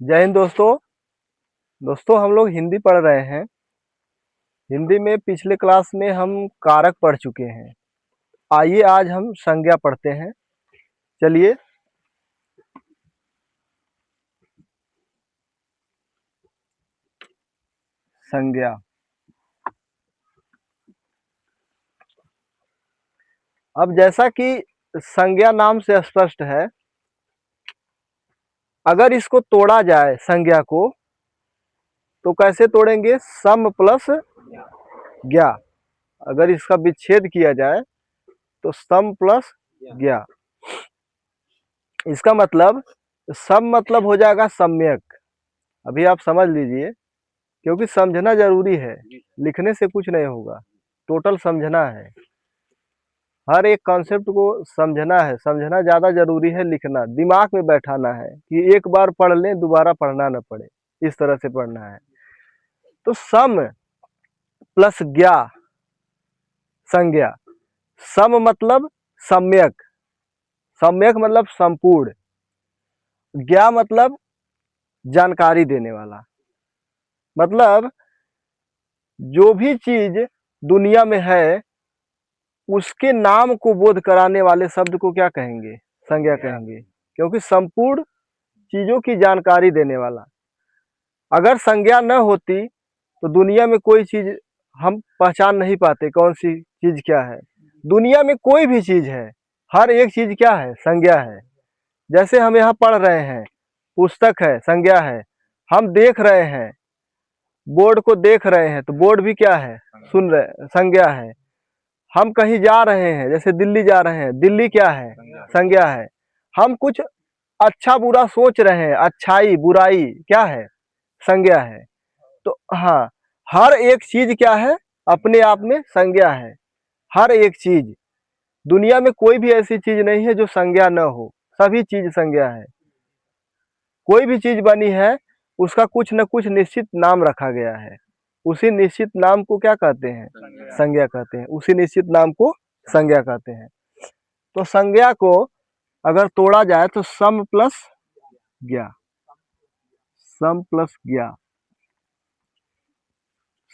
जय हिंद दोस्तों। हम लोग हिंदी पढ़ रहे हैं। हिंदी में पिछले क्लास में हम कारक पढ़ चुके हैं। आइए आज हम संज्ञा पढ़ते हैं। चलिए। संज्ञा। अब जैसा कि संज्ञा नाम से स्पष्ट है, अगर इसको तोड़ा जाए संज्ञा को तो कैसे तोड़ेंगे? सम प्लस ज्ञा। अगर इसका विच्छेद किया जाए तो सम प्लस ज्ञा। इसका मतलब सम मतलब हो जाएगा सम्यक। अभी आप समझ लीजिए, क्योंकि समझना जरूरी है, लिखने से कुछ नहीं होगा। टोटल समझना है, हर एक कॉन्सेप्ट को समझना है। समझना ज़्यादा जरूरी है, लिखना दिमाग में बैठाना है कि एक बार पढ़ लें दोबारा पढ़ना न पड़े, इस तरह से पढ़ना है। तो सम प्लस ज्ञा संज्ञा। सम मतलब सम्यक, सम्यक मतलब संपूर्ण, ज्ञा मतलब जानकारी देने वाला। मतलब जो भी चीज दुनिया में है उसके नाम को बोध कराने वाले शब्द को क्या कहेंगे? संज्ञा कहेंगे, क्योंकि संपूर्ण चीजों की जानकारी देने वाला। अगर संज्ञा न होती तो दुनिया में कोई चीज हम पहचान नहीं पाते, कौन सी चीज क्या है। दुनिया में कोई भी चीज है, हर एक चीज क्या है? संज्ञा है। जैसे हम यहाँ पढ़ रहे हैं, पुस्तक है, संज्ञा है। हम देख रहे हैं, बोर्ड को देख रहे हैं तो बोर्ड भी क्या है? सुन रहे, संज्ञा है। हम कहीं जा रहे हैं, जैसे दिल्ली जा रहे हैं, दिल्ली क्या है? संज्ञा है। हम कुछ अच्छा बुरा सोच रहे हैं, अच्छाई बुराई क्या है? संज्ञा है। तो हाँ, हर एक चीज क्या है? अपने आप में संज्ञा है। हर एक चीज, दुनिया में कोई भी ऐसी चीज नहीं है जो संज्ञा न हो, सभी चीज संज्ञा है। कोई भी चीज बनी है उसका कुछ न कुछ निश्चित नाम रखा गया है। उसी निश्चित नाम को क्या कहते हैं? संज्ञा कहते हैं। उसी निश्चित नाम को संज्ञा कहते हैं। तो संज्ञा को अगर तोड़ा जाए तो सम प्लस ज्ञा, सम प्लस ज्ञा,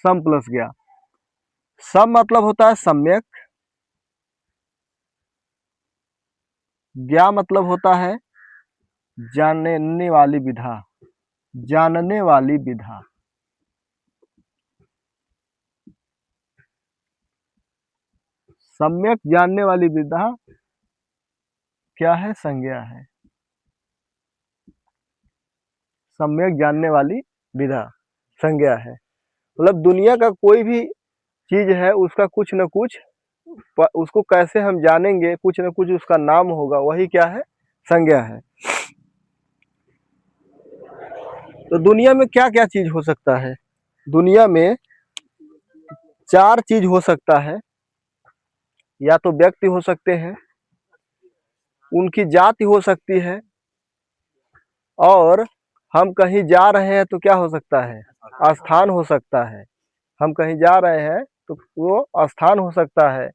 सम प्लस ज्ञा। सम मतलब होता है सम्यक, ज्ञा मतलब होता है जानने वाली विधा, जानने वाली विधा। सम्यक जानने वाली विधा क्या है? संज्ञा है। सम्यक जानने वाली विधा संज्ञा है। मतलब दुनिया का कोई भी चीज है उसका कुछ न कुछ, उसको कैसे हम जानेंगे, कुछ न कुछ उसका नाम होगा, वही क्या है? संज्ञा है। तो दुनिया में क्या क्या चीज हो सकता है? दुनिया में चार चीज हो सकता है। या तो व्यक्ति हो सकते हैं, उनकी जाति हो सकती है, और हम कहीं जा रहे हैं तो क्या हो सकता है? स्थान हो सकता है। हम कहीं जा रहे हैं तो वो स्थान हो सकता है।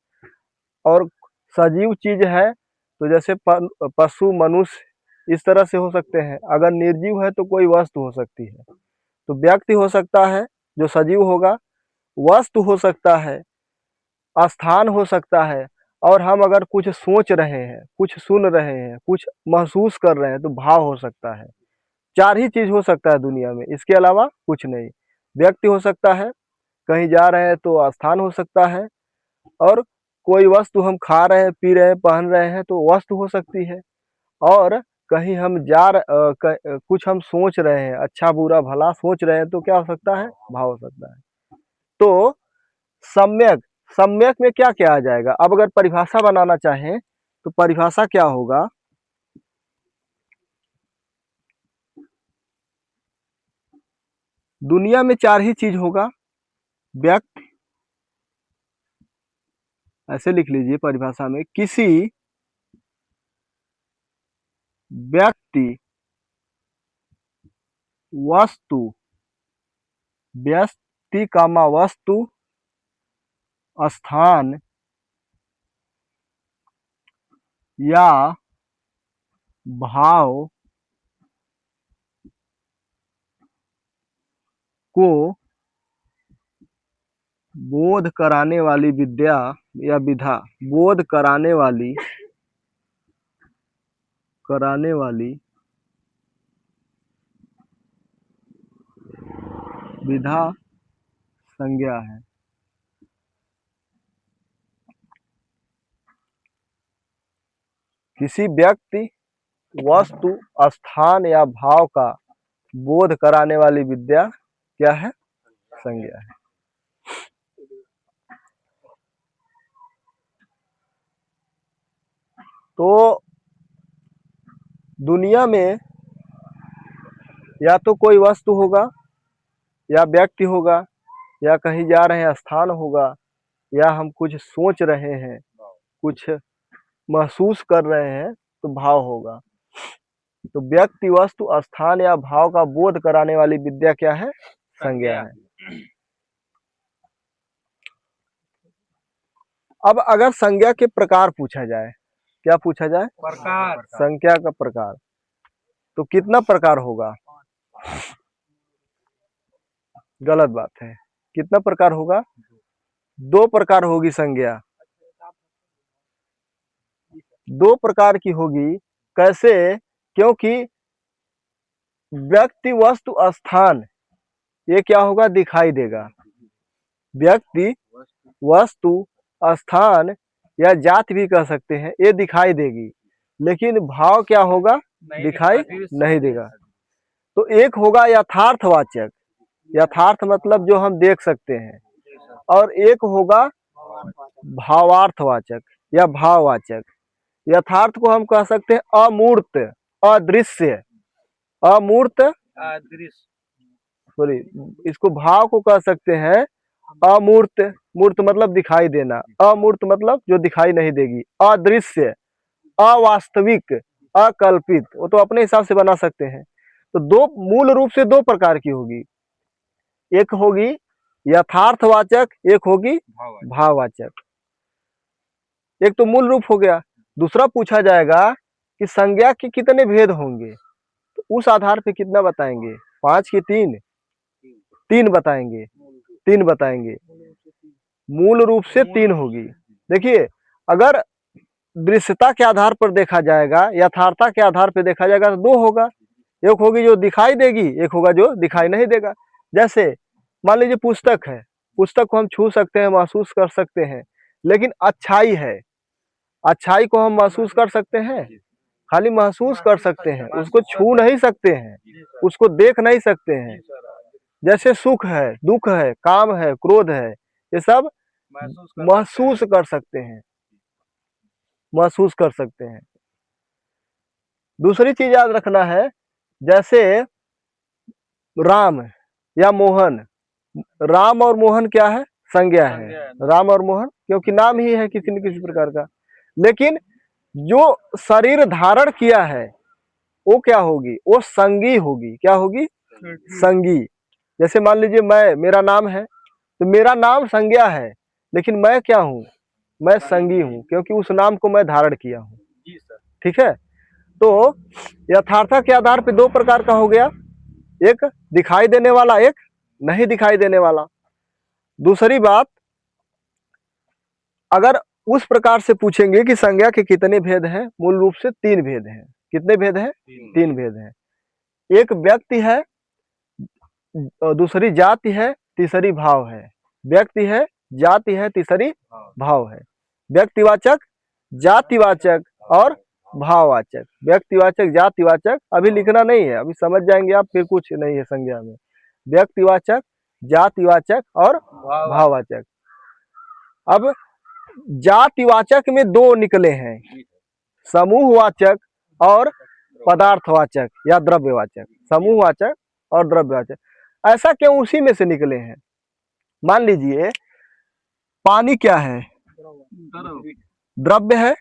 और सजीव चीज है तो जैसे पशु मनुष्य इस तरह से हो सकते हैं। अगर निर्जीव है तो कोई वस्तु हो सकती है। तो व्यक्ति हो सकता है जो सजीव होगा, वस्तु हो सकता है, स्थान हो सकता है, और हम अगर कुछ सोच रहे हैं, कुछ सुन रहे हैं, कुछ महसूस कर रहे हैं तो भाव हो सकता है। चार ही चीज हो सकता है दुनिया में, इसके अलावा कुछ नहीं। व्यक्ति हो सकता है, कहीं जा रहे हैं तो स्थान हो सकता है, और कोई वस्तु हम खा रहे हैं, पी रहे हैं, पहन रहे हैं तो वस्तु हो सकती है, और कहीं हम कुछ हम सोच रहे हैं, अच्छा बुरा भला सोच रहे हैं तो क्या हो सकता है? भाव हो सकता है। तो सम्यक, सम्यक में क्या क्या आ जाएगा? अब अगर परिभाषा बनाना चाहें तो परिभाषा क्या होगा? दुनिया में चार ही चीज होगा। व्यक्ति, ऐसे लिख लीजिए परिभाषा में, किसी व्यक्ति, वस्तु, व्यक्ति कामा वस्तु, स्थान या भाव को बोध कराने वाली विद्या या विधा, बोध कराने वाली विधा संज्ञा है। किसी व्यक्ति, वस्तु, स्थान या भाव का बोध कराने वाली विद्या क्या है? संज्ञा है। तो दुनिया में या तो कोई वस्तु होगा, या व्यक्ति होगा, या कहीं जा रहे हैं स्थान होगा, या हम कुछ सोच रहे हैं, कुछ महसूस कर रहे हैं तो भाव होगा। तो व्यक्ति, वस्तु, स्थान या भाव का बोध कराने वाली विद्या क्या है? संज्ञा है। अब अगर संज्ञा के प्रकार पूछा जाए, क्या पूछा जाए? प्रकार। संज्ञा का प्रकार, तो कितना प्रकार होगा? गलत बात है। कितना प्रकार होगा? 2 प्रकार होगी संज्ञा। 2 प्रकार की होगी। कैसे? क्योंकि व्यक्ति, वस्तु, स्थान ये क्या होगा? दिखाई देगा। व्यक्ति, वस्तु, स्थान या जाति भी कह सकते हैं, ये दिखाई देगी, लेकिन भाव क्या होगा? दिखाई नहीं देगा। तो एक होगा यथार्थवाचक, यथार्थ मतलब जो हम देख सकते हैं, और एक होगा भावार्थवाचक या भाववाचक। यथार्थ को हम कह सकते हैं अमूर्त, अदृश्य, अमूर्त, सॉरी, इसको भाव को कह सकते हैं अमूर्त। मूर्त मतलब दिखाई देना, अमूर्त मतलब जो दिखाई नहीं देगी, अदृश्य, अवास्तविक, अकल्पित, वो तो अपने हिसाब से बना सकते हैं। तो दो मूल रूप से 2 प्रकार की होगी, एक होगी यथार्थवाचक, एक होगी भाववाचक। एक तो मूल रूप हो गया। दूसरा पूछा जाएगा कि संज्ञा के कितने भेद होंगे, तो उस आधार पे कितना बताएंगे? 5 की 3? 3 बताएंगे। 3 बताएंगे। मूल रूप से 3 होगी। देखिए, अगर दृश्यता के आधार पर देखा जाएगा, यथार्थता के आधार पर देखा जाएगा तो 2 होगा। एक होगी जो दिखाई देगी, एक होगा जो दिखाई नहीं देगा। जैसे मान लीजिए पुस्तक है, पुस्तक को हम छू सकते हैं, महसूस कर सकते हैं, लेकिन अच्छाई है, अच्छाई को हम महसूस कर सकते हैं? खाली महसूस कर सकते हैं, उसको छू नहीं सकते हैं, उसको देख नहीं सकते हैं। जैसे सुख है, दुख है, काम है, क्रोध है, ये सब महसूस कर सकते हैं, महसूस कर सकते हैं। दूसरी चीज याद रखना है, जैसे राम या मोहन, राम और मोहन क्या है? संज्ञा है। राम और मोहन क्योंकि नाम ही है किसी न किसी प्रकार का, लेकिन जो शरीर धारण किया है वो क्या होगी? वो संगी होगी। क्या होगी? संगी। जैसे मान लीजिए मैं, मेरा नाम है, तो मेरा नाम संज्ञा है, लेकिन मैं क्या हूँ? मैं संगी हूँ, क्योंकि उस नाम को मैं धारण किया हूँ। ठीक है। तो यथार्थ के आधार पे 2 प्रकार का हो गया, एक दिखाई देने वाला, एक नहीं दिखाई देने वाला। दूसरी बात, अगर उस प्रकार से पूछेंगे कि संज्ञा के कितने भेद हैं, मूल रूप से 3 भेद हैं। कितने भेद हैं? 3 भेद हैं। एक व्यक्ति है, दूसरी जाति है, तीसरी भाव है। व्यक्ति है, जाति है, तीसरी भाव है। व्यक्तिवाचक, जातिवाचक और भाववाचक। व्यक्तिवाचक, जातिवाचक अभी लिखना नहीं है, अभी समझ जाएंगे आप, फिर कुछ नहीं है संज्ञा में। व्यक्तिवाचक, जातिवाचक और भाववाचक। अब जातिवाचक में 2 निकले हैं, समूहवाचक और पदार्थवाचक या द्रव्यवाचक। समूहवाचक और द्रव्यवाचक। ऐसा क्यों उसी में से निकले हैं? मान लीजिए पानी क्या है? द्रव्य है।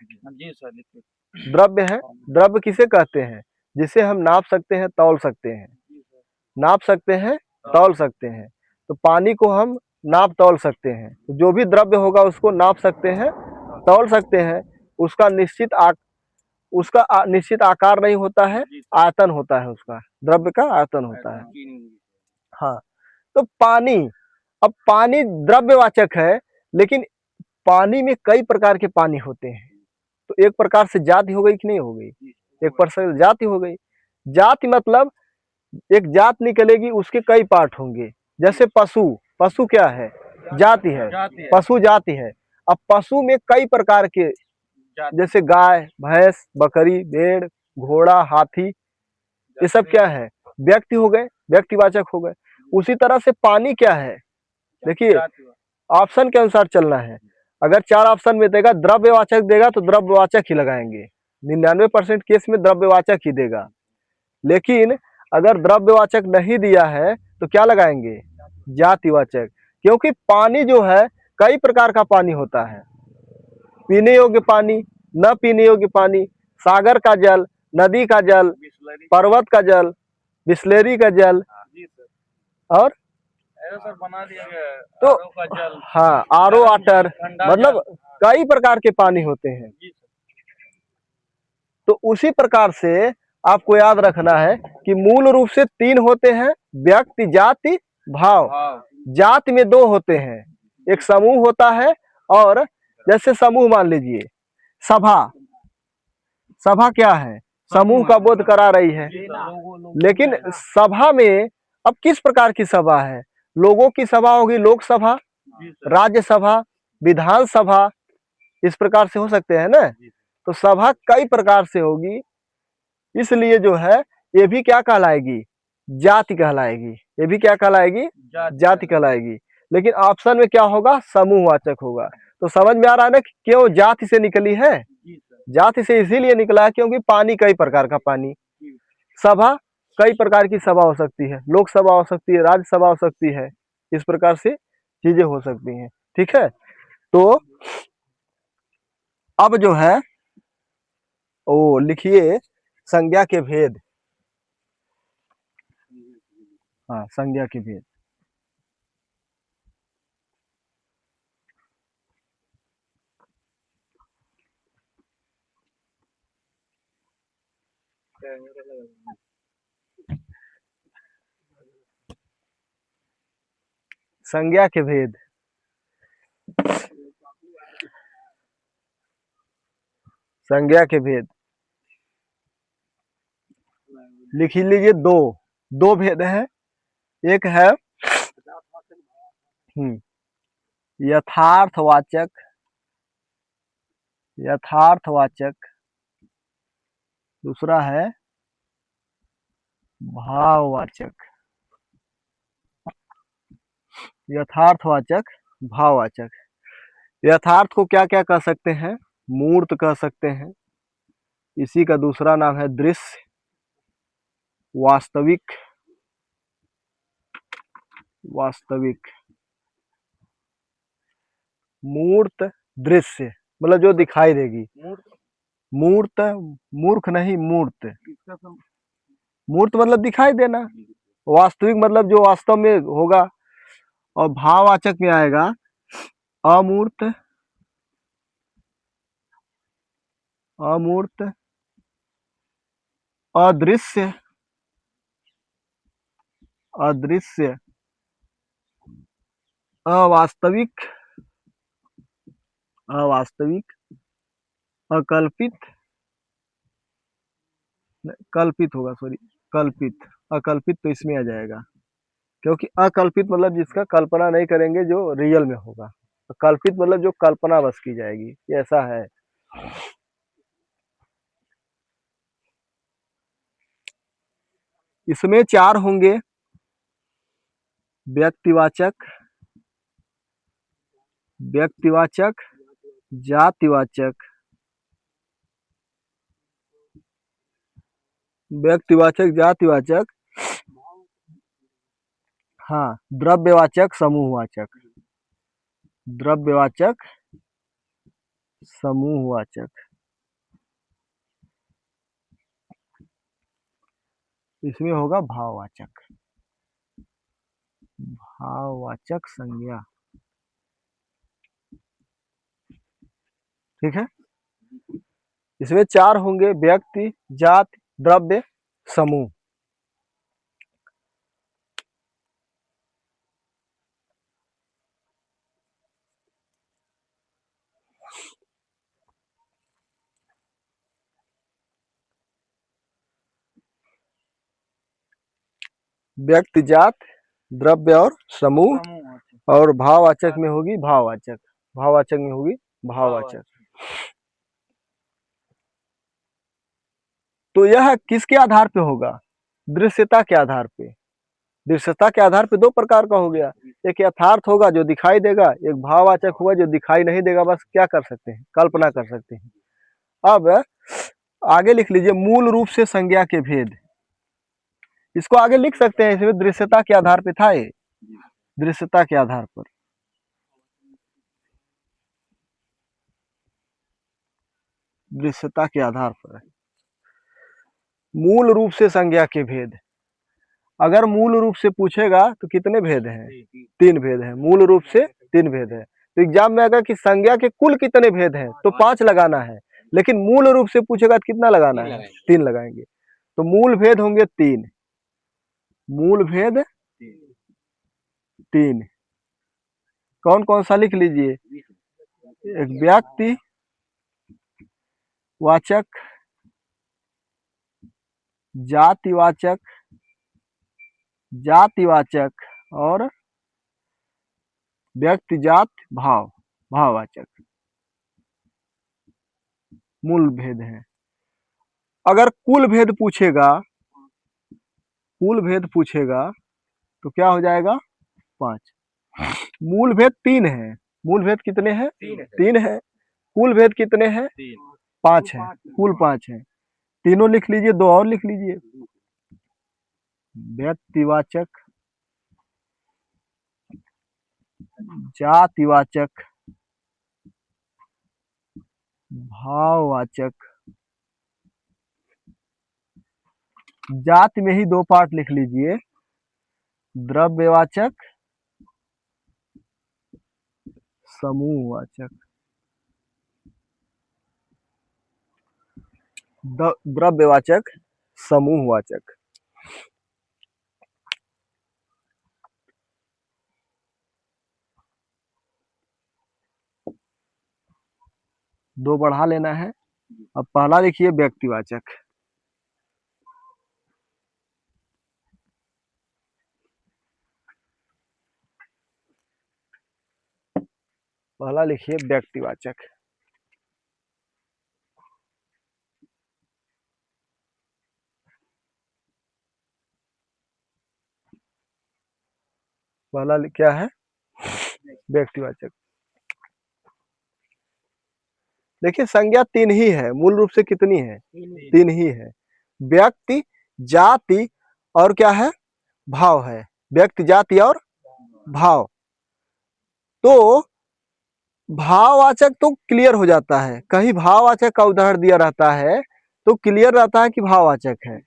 द्रव्य है। द्रव्य किसे कहते हैं? जिसे हम नाप सकते हैं, तौल सकते हैं। नाप सकते हैं, तौल सकते हैं। तो पानी को हम नाप तौल सकते हैं, तो जो भी द्रव्य होगा उसको नाप सकते हैं, तौल सकते हैं। उसका निश्चित आकार नहीं होता है, आयतन होता है, उसका द्रव्य का आयतन होता है। हाँ, तो पानी, अब पानी द्रव्यवाचक है, लेकिन पानी में कई प्रकार के पानी होते हैं, तो एक प्रकार से जाति हो गई कि नहीं हो गई, एक प्रकार से जाति हो गई। जाति मतलब एक जात निकलेगी, उसके कई पार्ट होंगे। जैसे पशु, पशु क्या है, जाति है, पशु जाति है। अब पशु में कई प्रकार के, जैसे गाय, भैंस, बकरी, भेड़, घोड़ा, हाथी, ये सब क्या है, व्यक्ति हो गए, व्यक्तिवाचक हो गए। उसी तरह से पानी क्या है, देखिए ऑप्शन के अनुसार चलना है। अगर 4 ऑप्शन में देगा, द्रव्यवाचक देगा तो द्रव्यवाचक ही लगाएंगे, 99% केस में द्रव्यवाचक ही देगा। लेकिन अगर द्रव्यवाचक नहीं दिया है तो क्या लगाएंगे, जातिवाचक। क्योंकि पानी जो है कई प्रकार का पानी होता है, पीने योग्य पानी, न पीने योग्य पानी, सागर का जल, नदी का जल, पर्वत का जल, बिस्लेरी का जल, और सर बना दिया गया तो RO का जल, हाँ RO वाटर, मतलब कई प्रकार के पानी होते हैं। तो उसी प्रकार से आपको याद रखना है कि मूल रूप से 3 होते हैं, व्यक्ति, जाति, भाव। जाति में 2 होते हैं, एक समूह होता है, और जैसे समूह मान लीजिए सभा, सभा क्या है, समूह का बोध करा रही है। लेकिन सभा में अब किस प्रकार की सभा है, लोगों की सभा होगी, लोकसभा, राज्यसभा, विधानसभा, इस प्रकार से हो सकते हैं ना। तो सभा कई प्रकार से होगी, इसलिए जो है ये भी क्या कहलाएगी, जाति कहलाएगी। ये भी क्या कहलाएगी, जाति कहलाएगी। लेकिन ऑप्शन में क्या होगा, समूहवाचक होगा। तो समझ में आ रहा है ना क्यों जाति से निकली है। जाति से इसीलिए निकला है क्योंकि पानी कई प्रकार का पानी, सभा कई प्रकार की सभा हो सकती है, लोकसभा हो सकती है, राज्यसभा हो सकती है, इस प्रकार से चीजें हो सकती हैं। ठीक है, तो अब जो है वो लिखिए संज्ञा के भेद। हाँ, संज्ञा के भेद। संज्ञा के भेद, संज्ञा के भेद लिख लीजिए। दो भेद है। एक है यथार्थवाचक, यथार्थवाचक, दूसरा है भाववाचक। यथार्थवाचक, भाववाचक। यथार्थ को क्या क्या कह सकते हैं, मूर्त कह सकते हैं, इसी का दूसरा नाम है दृश्य, वास्तविक, वास्तविक, मूर्त, दृश्य मतलब जो दिखाई देगी, मूर्त, मूर्ख नहीं, मूर्त, मूर्त मतलब दिखाई देना, वास्तविक मतलब जो वास्तव में होगा। और भाववाचक में आएगा अमूर्त, अमूर्त, अदृश्य, अदृश्य, अवास्तविक, अवास्तविक, अकल्पित, कल्पित होगा, सॉरी कल्पित, अकल्पित तो इसमें आ जाएगा, क्योंकि अकल्पित मतलब जिसका कल्पना नहीं करेंगे, जो रियल में होगा। तो कल्पित मतलब जो कल्पना बस की जाएगी, ये ऐसा है। इसमें 4 होंगे, व्यक्तिवाचक, व्यक्तिवाचक, जातिवाचक, व्यक्तिवाचक, जातिवाचक, हाँ द्रव्यवाचक, समूहवाचक, द्रव्यवाचक, समूहवाचक। इसमें होगा भाववाचक, भाववाचक संज्ञा। ठीक है, इसमें 4 होंगे, व्यक्ति, जाति, द्रव्य, समूह। व्यक्ति जात, द्रव्य और समूह, समूह, अच्छा। और भाववाचक में होगी भाववाचक, भाववाचक में होगी भाववाचक। तो यह किसके आधार पे होगा? दृश्यता के आधार पे। दृश्यता के आधार पे दो प्रकार का हो गया, एक यथार्थ होगा जो दिखाई देगा, एक भाववाचक हुआ जो दिखाई नहीं देगा, बस क्या कर सकते हैं, कल्पना कर सकते हैं। अब आगे लिख लीजिए मूल रूप से संज्ञा के भेद। इसको आगे लिख सकते हैं, इसमें दृश्यता के आधार पे था ये, दृश्यता के आधार पर। दृश्यता के आधार पर मूल रूप से संज्ञा के भेद। अगर मूल रूप से पूछेगा तो कितने भेद हैं? 3 भेद हैं। मूल रूप से 3 भेद है। तो एग्जाम में अगर कि संज्ञा के कुल कितने भेद हैं तो 5 लगाना है, लेकिन मूल रूप से पूछेगा तो कितना लगाना है? 3 लगाएंगे। तो मूल भेद होंगे 3, मूल भेद 3। कौन कौन सा लिख लीजिए? एक व्यक्ति वाचक, जातिवाचक, जातिवाचक और व्यक्तिजात भाव, भाववाचक। मूल भेद हैं। अगर कुल भेद पूछेगा, कुल भेद पूछेगा तो क्या हो जाएगा? 5। मूल भेद 3 है। मूल भेद कितने हैं? 3 है। कुल भेद कितने हैं? 5 है। कुल 5 है। तीनों लिख लीजिए, 2 और लिख लीजिए। व्यक्तिवाचक, जातिवाचक, भाववाचक। जाति में ही 2 पार्ट लिख लीजिए, द्रव्यवाचक, समूहवाचक। द्रव्यवाचक, समूहवाचक। दो बढ़ा लेना है। अब पहला लिखिए व्यक्तिवाचक। पहला लिखिए व्यक्तिवाचक। पहला क्या है? व्यक्तिवाचक। देखिए संज्ञा 3 ही है, मूल रूप से कितनी है? 3 ही है। व्यक्ति, जाति और क्या है? भाव है। व्यक्ति, जाति और भाव। तो भाववाचक तो क्लियर हो जाता है, कहीं भाववाचक का उदाहरण दिया रहता है तो क्लियर रहता है कि भाववाचक है।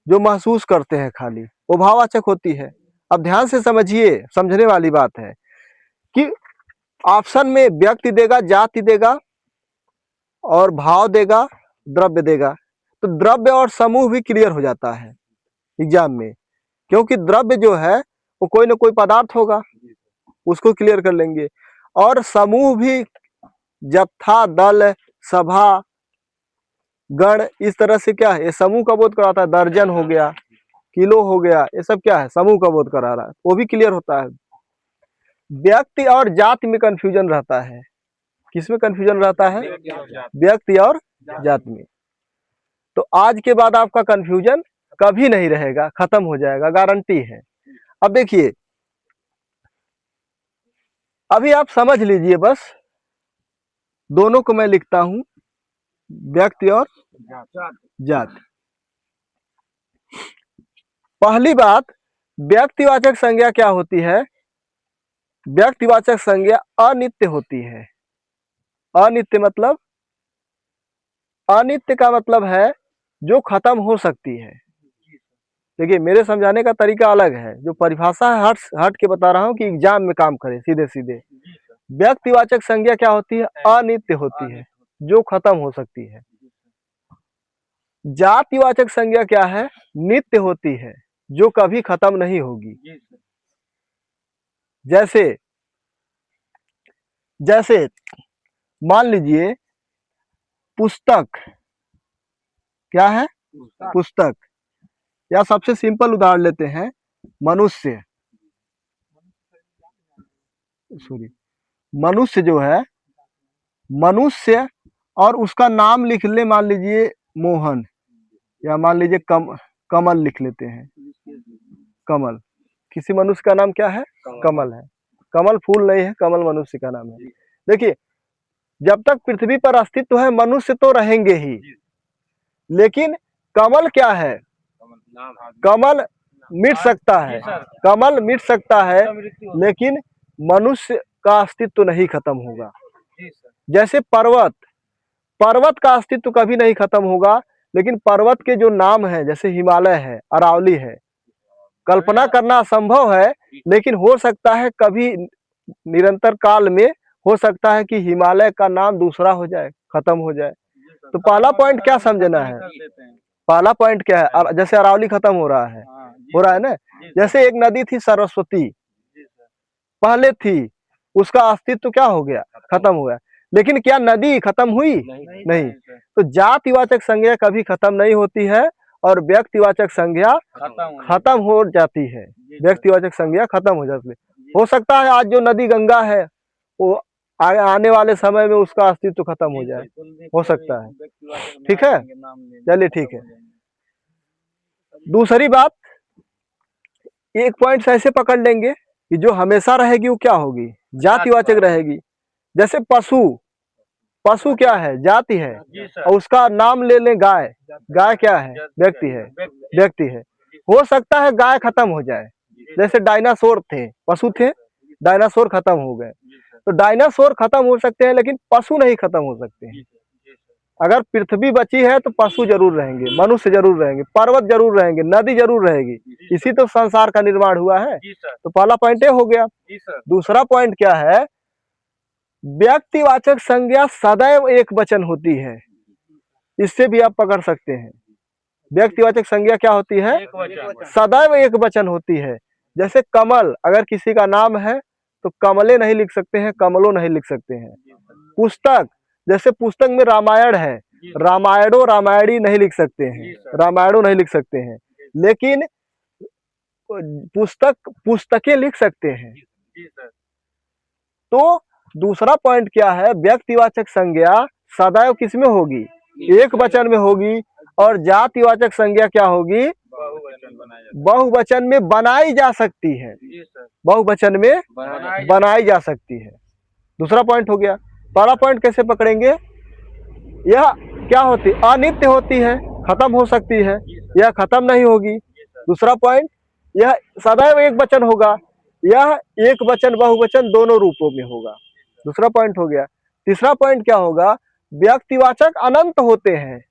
जो महसूस करते हैं खाली वो भाववाचक होती है। अब ध्यान से समझिए, समझने वाली बात है कि ऑप्शन में व्यक्ति देगा, जाति देगा और भाव देगा, द्रव्य देगा। तो द्रव्य और समूह भी क्लियर हो जाता है एग्जाम में, क्योंकि द्रव्य जो है वो कोई ना कोई पदार्थ होगा, उसको क्लियर कर लेंगे। और समूह भी जत्था, दल, सभा, गण, इस तरह से क्या है, ये समूह का बोध कराता है। दर्जन हो गया, किलो हो गया, ये सब क्या है? समूह का बोध करा रहा है, वो भी क्लियर होता है। व्यक्ति और जाति में कंफ्यूजन रहता है। किसमें कंफ्यूजन रहता है? व्यक्ति और जाति में। तो आज के बाद आपका कंफ्यूजन कभी नहीं रहेगा, खत्म हो जाएगा, गारंटी है। अब देखिए, अभी आप समझ लीजिए, बस दोनों को मैं लिखता हूं, व्यक्ति और जाति। पहली बात, व्यक्तिवाचक संज्ञा क्या होती है? व्यक्तिवाचक संज्ञा अनित्य होती है। अनित्य मतलब, अनित्य का मतलब है जो खत्म हो सकती है। देखिए मेरे समझाने का तरीका अलग है, जो परिभाषा है हट के बता रहा हूं कि एग्जाम में काम करे सीधे सीधे। व्यक्तिवाचक संज्ञा क्या होती है? अनित्य होती है, जो खत्म हो सकती है। जातिवाचक संज्ञा क्या है? नित्य होती है, जो कभी खत्म नहीं होगी। जैसे जैसे मान लीजिए पुस्तक, क्या है? पुस्तक। या सबसे सिंपल उदाहरण लेते हैं, मनुष्य, सॉरी, मनुष्य जो है, मनुष्य, और उसका नाम लिख ले, मान लीजिए मोहन, या मान लीजिए कमल लिख लेते हैं, कमल। किसी मनुष्य का नाम क्या है? कमल है। कमल फूल नहीं है, कमल मनुष्य का नाम है। देखिए, जब तक पृथ्वी पर अस्तित्व है मनुष्य तो रहेंगे ही, लेकिन कमल क्या है? कमल मिट सकता है, कमल मिट सकता है, लेकिन मनुष्य का अस्तित्व नहीं खत्म होगा। जैसे पर्वत, पर्वत का अस्तित्व कभी नहीं खत्म होगा, लेकिन पर्वत के जो नाम है, जैसे हिमालय है, अरावली है, कल्पना करना असंभव है, लेकिन हो सकता है कभी निरंतर काल में हो सकता है कि हिमालय का नाम दूसरा हो जाए, खत्म हो जाए। तो पहला पॉइंट क्या समझना है? पहला पॉइंट क्या है? जैसे अरावली खत्म हो रहा है ना। जैसे एक नदी थी सरस्वती, पहले थी, उसका अस्तित्व क्या हो गया? खत्म हो गया। लेकिन क्या नदी खत्म हुई? नहीं। तो जातिवाचक संज्ञा कभी खत्म नहीं होती है, और व्यक्तिवाचक संज्ञा खत्म हो जाती है। व्यक्तिवाचक संज्ञा खत्म हो जाती है। हो सकता है आज जो नदी गंगा है, वो आने वाले समय में उसका अस्तित्व खत्म हो जाए, हो सकता है। ठीक है, चलिए ठीक है। दूसरी बात, एक पॉइंट ऐसे पकड़ लेंगे कि जो हमेशा रहेगी वो क्या होगी? जातिवाचक रहेगी। जैसे पशु, पशु क्या है? जाति है, और उसका नाम ले लें गाय, गाय क्या है? व्यक्ति है, व्यक्ति है। हो सकता है गाय खत्म हो जाए, जैसे डायनासोर थे, पशु थे, डायनासोर खत्म हो गए। तो डायनासोर खत्म हो सकते हैं, लेकिन पशु नहीं खत्म हो सकते हैं। अगर पृथ्वी बची है तो पशु जरूर रहेंगे, मनुष्य जरूर रहेंगे, पर्वत जरूर रहेंगे, नदी जरूर रहेगी। इसी तो संसार का निर्माण हुआ है। तो पहला पॉइंट ये हो गया। दूसरा पॉइंट क्या है? व्यक्तिवाचक संज्ञा सदैव एक वचन होती है। इससे भी आप पकड़ सकते हैं। व्यक्तिवाचक संज्ञा क्या होती है? सदैव एक वचन होती है। जैसे कमल, अगर किसी का नाम है तो कमले नहीं लिख सकते हैं, कमलों नहीं लिख सकते हैं। पुस्तक, जैसे पुस्तक में रामायण है, रामायणों रामायणी नहीं लिख सकते हैं, रामायणों नहीं लिख सकते हैं, लेकिन पुस्तक पुस्तकें लिख सकते हैं। तो दूसरा पॉइंट क्या है? व्यक्तिवाचक संज्ञा सदैव किसमें होगी? एक वचन में होगी। और जातिवाचक संज्ञा क्या होगी? बहुवचन में बनाई जा सकती है, बहुवचन में बनाई जा सकती है। दूसरा पॉइंट हो गया। पहला पॉइंट कैसे पकड़ेंगे? यह क्या होती? अनित्य होती है, खत्म हो सकती है, यह खत्म नहीं होगी। दूसरा पॉइंट, यह सदैव एक वचन होगा, यह एक वचन बहुवचन दोनों रूपों में होगा। दूसरा पॉइंट हो गया। तीसरा पॉइंट क्या होगा? व्यक्तिवाचक अनंत होते हैं,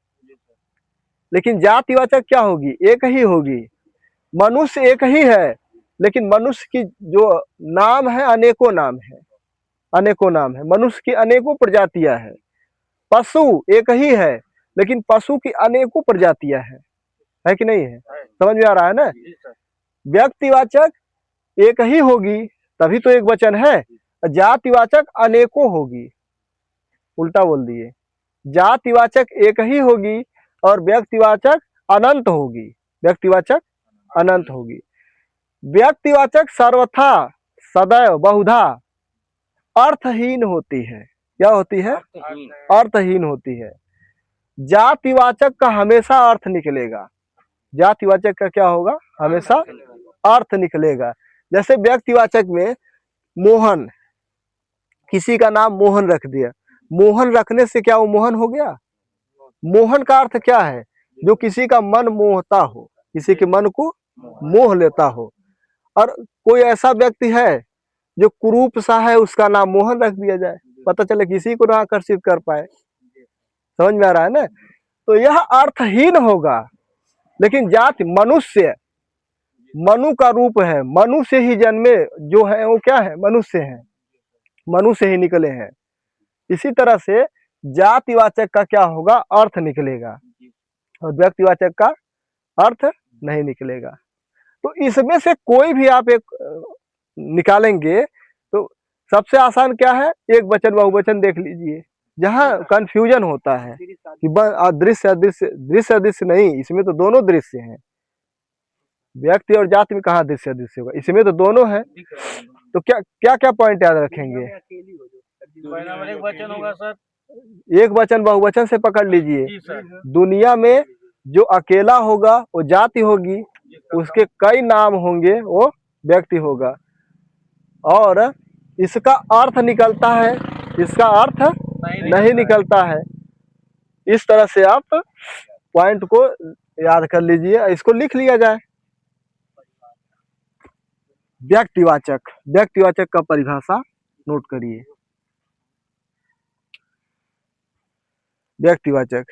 लेकिन जातिवाचक क्या होगी? एक ही होगी। मनुष्य एक ही है, लेकिन मनुष्य की जो नाम है अनेकों नाम है, अनेकों नाम है। मनुष्य की अनेकों प्रजातियां हैं। पशु एक ही है, लेकिन पशु की अनेकों प्रजातियां हैं, है कि नहीं है? समझ में आ रहा है ना? व्यक्तिवाचक एक ही होगी, तभी तो एक वचन है। जातिवाचक अनेकों होगी, उल्टा बोल दिए। जातिवाचक एक ही होगी और व्यक्तिवाचक अनंत होगी, व्यक्तिवाचक अनंत होगी। व्यक्तिवाचक सर्वथा, सदैव, बहुधा अर्थहीन होती है। क्या होती है? अर्थहीन होती है। जातिवाचक का हमेशा अर्थ निकलेगा। जातिवाचक का क्या होगा? हमेशा अर्थ निकलेगा। जैसे व्यक्तिवाचक में मोहन, किसी का नाम मोहन रख दिया, मोहन रखने से क्या वो मोहन हो गया? मोहन का अर्थ क्या है? जो किसी का मन मोहता हो, किसी के मन को मोह लेता हो। और कोई ऐसा व्यक्ति है जो कुरूप सा है, उसका नाम मोहन रख दिया जाए, पता चले किसी को ना आकर्षित कर पाए। समझ में आ रहा है ना? तो यह अर्थहीन होगा। लेकिन जाति, मनुष्य, मनु का रूप है, मनु से ही जन्मे जो है वो क्या है? मनुष्य है, मनु से ही निकले हैं। इसी तरह से जातिवाचक का क्या होगा? अर्थ निकलेगा, और व्यक्तिवाचक का अर्थ नहीं निकलेगा। तो इसमें से कोई भी आप एक निकालेंगे तो सबसे आसान क्या है? एक वचन बहुवचन देख लीजिए। जहाँ कंफ्यूजन होता है कि अदृश्य अदृश्य, दृश्य अदृश्य नहीं, इसमें तो दोनों दृश्य हैं। व्यक्ति और जाति में कहाँ दृश्य दृश्य होगा, इसमें तो दोनों है। दिख रहा है दोनों। तो क्या क्या क्या पॉइंट याद रखेंगे? पहला वाला एक वचन होगा सर। एक वचन बहुवचन से पकड़ लीजिए। जी सर। दुनिया में जो अकेला होगा वो जाति होगी, जी सर। उसके कई नाम होंगे वो व्यक्ति होगा। और इसका अर्थ निकलता है, इसका अर्थ नहीं निकलता है। इस तरह से आप पॉइंट को याद कर लीजिए, इसको लिख लिया जाए। व्यक्तिवाचक, व्यक्तिवाचक का परिभाषा नोट करिए। व्यक्तिवाचक